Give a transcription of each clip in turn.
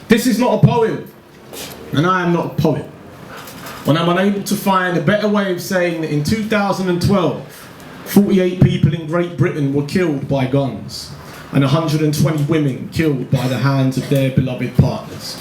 This is not a poem, and I am not a poet. When I'm unable to find a better way of saying that in 2012, 48 people in Great Britain were killed by guns, and 120 women killed by the hands of their beloved partners.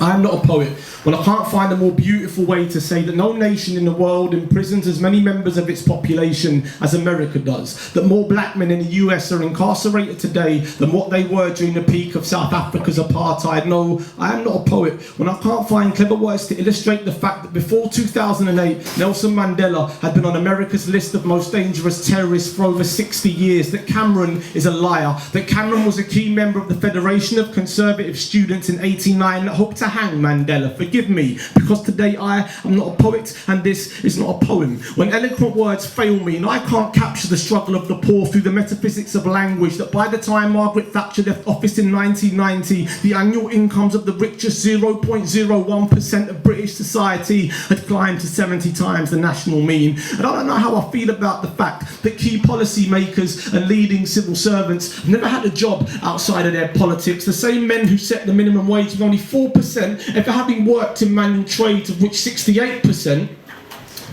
I am not a poet when I can't find a more beautiful way to say that no nation in the world imprisons as many members of its population as America does, that more black men in the US are incarcerated today than what they were during the peak of South Africa's apartheid. No, I am not a poet when I can't find clever words to illustrate the fact that before 2008, Nelson Mandela had been on America's list of most dangerous terrorists for over 60 years, that Cameron is a liar, that Cameron was a key member of the Federation of Conservative Students in '89 that hoped to hang Mandela. Forgive me, because today I am not a poet and this is not a poem. When eloquent words fail me and I can't capture the struggle of the poor through the metaphysics of language, that by the time Margaret Thatcher left office in 1990, the annual incomes of the richest 0.01% of British society had climbed to 70 times the national mean. And I don't know how I feel about the fact that key policy makers and leading civil servants have never had a job outside of their politics. The same men who set the minimum wage with only 4% ever having worked in manual trades, of which 68%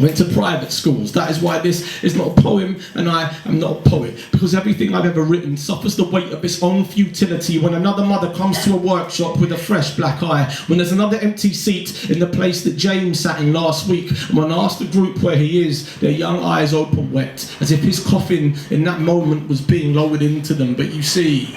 went to private schools. That is why this is not a poem and I am not a poet, because everything I've ever written suffers the weight of its own futility when another mother comes to a workshop with a fresh black eye, when there's another empty seat in the place that James sat in last week, and when I ask the group where he is, their young eyes open wet, as if his coffin in that moment was being lowered into them. But you see,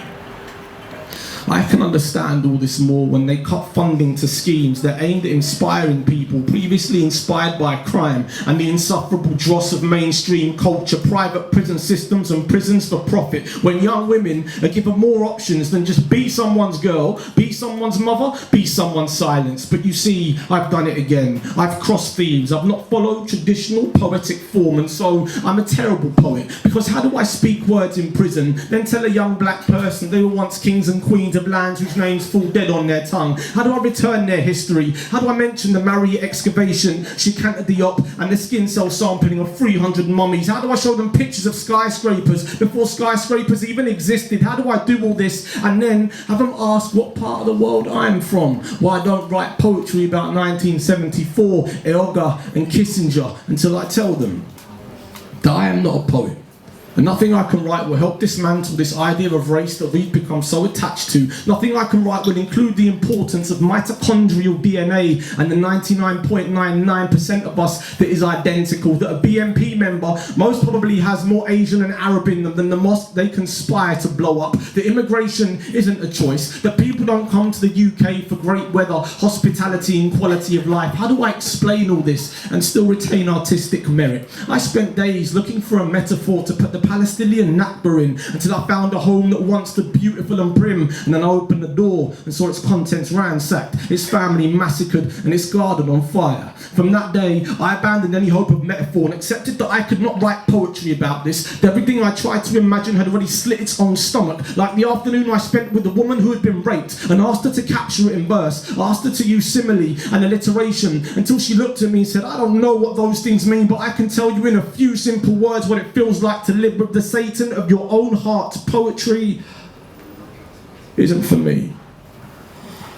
I can understand all this more when they cut funding to schemes that aimed at inspiring people previously inspired by crime and the insufferable dross of mainstream culture, private prison systems and prisons for profit, when young women are given more options than just be someone's girl, be someone's mother, be someone's silence. But you see, I've done it again. I've crossed themes. I've not followed traditional poetic form, and so I'm a terrible poet, because how do I speak words in prison, then tell a young black person they were once kings and queens of lands whose names fall dead on their tongue? How do I return their history? How do I mention the Marie excavation, Chicanta Diop, and the skin cell sampling of 300 mummies? How do I show them pictures of skyscrapers before skyscrapers even existed? How do I do all this and then have them ask what part of the world I'm from? Why I don't write poetry about 1974, Eoga and Kissinger, until I tell them that I am not a poet. And nothing I can write will help dismantle this idea of race that we've become so attached to. Nothing I can write will include the importance of mitochondrial DNA and the 99.99% of us that is identical, that a BNP member most probably has more Asian and Arab in them than the mosque they conspire to blow up, that immigration isn't a choice, that people don't come to the UK for great weather, hospitality and quality of life. How do I explain all this and still retain artistic merit? I spent days looking for a metaphor to put the Palestinian Nakba in, until I found a home that once stood beautiful and prim, and then I opened the door and saw its contents ransacked, its family massacred and its garden on fire. From that day I abandoned any hope of metaphor and accepted that I could not write poetry about this, that everything I tried to imagine had already slit its own stomach, like the afternoon I spent with the woman who had been raped and asked her to capture it in verse, asked her to use simile and alliteration, until she looked at me and said, I don't know what those things mean, but I can tell you in a few simple words what it feels like to live with the Satan of your own heart. Poetry isn't for me.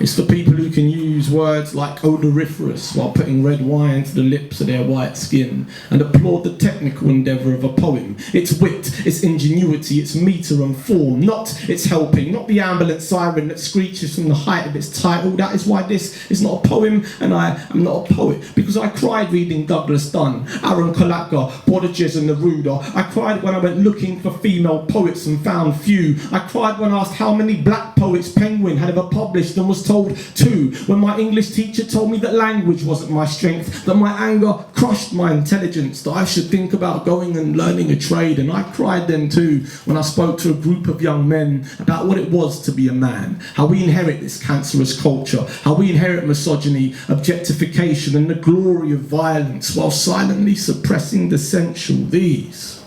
It's for people who can use words like odoriferous while putting red wine to the lips of their white skin and applaud the technical endeavour of a poem. Its wit, its ingenuity, its metre and form, not its helping, not the ambulance siren that screeches from the height of its title. That is why this is not a poem and I am not a poet, because I cried reading Douglas Dunn, Aaron Kolatka, Bodiges and Neruda. I cried when I went looking for female poets and found few. I cried when asked how many black poets Penguin had ever published and was told 2, when my English teacher told me that language wasn't my strength, that my anger crushed my intelligence, that I should think about going and learning a trade. And I cried then too when I spoke to a group of young men about what it was to be a man, how we inherit this cancerous culture, how we inherit misogyny, objectification and the glory of violence while silently suppressing the sensual. These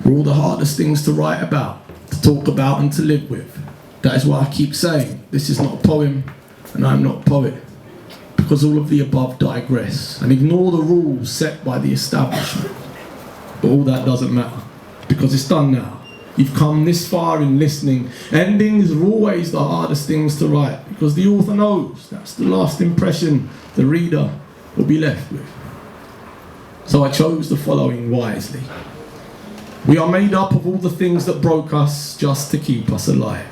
were all the hardest things to write about, to talk about and to live with. That is why I keep saying this is not a poem and I'm not a poet, because all of the above digress and ignore the rules set by the establishment. But all that doesn't matter, because it's done now You've come this far in listening. Endings are always the hardest things to write because the author knows that's the last impression the reader will be left with. So I chose the following wisely. We are made up of all the things that broke us just to keep us alive.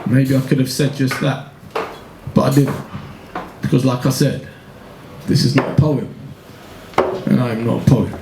Maybe I could have said just that, but I didn't. Because like I said, this is not a poem, and I am not a poet.